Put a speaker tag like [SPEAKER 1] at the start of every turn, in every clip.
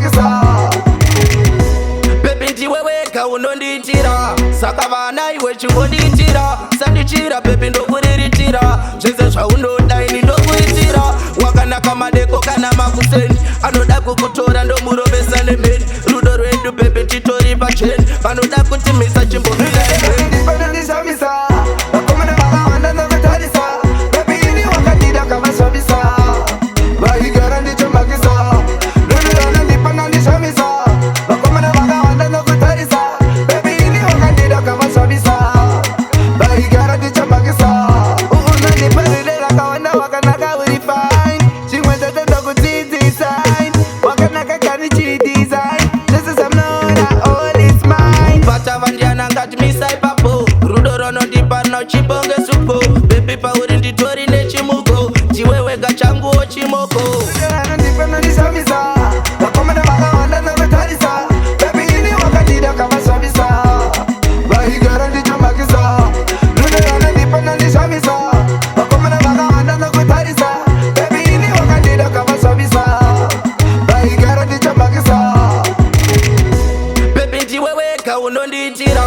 [SPEAKER 1] ndichambakisa.
[SPEAKER 2] Baby ndiwe wega unondiitira, saka vana iwe chingondiitira. Sandichira baby ndokuriritira, zvese zvaunoda ini ndokuitira. Wakanaka madeko kana makuseni, anoda kukutora ndomurovesa nemheni. Rudo rwedu baby titori pacheni, vanoda kutimisa chimbomira
[SPEAKER 1] Ndishamisa, vakomana vakawanda ndokutarisa. Baby ini wakandida kavashamisa, vaigara ndichambakisa. Rudo runondipana ndishamisa, vakomana vakawanda ndokutarisa. Baby ini wakandida kavashamisa, vaigara ndichambakisa. Unondipa rudo rakawanda wakanaka uri fine. Chimwe chete ndokudzidzisa, wakanaka kari chiri design. This is Amnora, all is mine.
[SPEAKER 2] Vachavandiana ngatimisai papo, rudo ronondipa nochibonge supo. Baby pauri nditori nechimuko, ndiwe wega changuo chimoko.
[SPEAKER 1] Ndipana ndishamisa, vakomana vakawanda ndokutarisa. Baby ini wakandida kavashamisa, vaigara ndichambakisa. Rudo ndipana ndishamisa, vakomana vakawanda ndokutarisa. Baby ini wakandida kavashamisa, vaigara ndichambakisa.
[SPEAKER 2] Baby ndiwe wega unondiitira,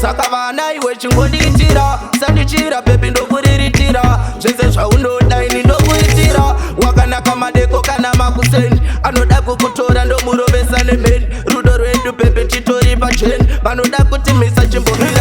[SPEAKER 2] saka vana iwe chingondiitira. Sandichira baby ndokuriritira, zvese zvaunoda ini ndokuitira. Wakanaka madeko kana makuseni, anoda kukutora ndomurovesa nemheni. Rudo rwedu baby titori pacheni, vanoda kutimisa chimbomira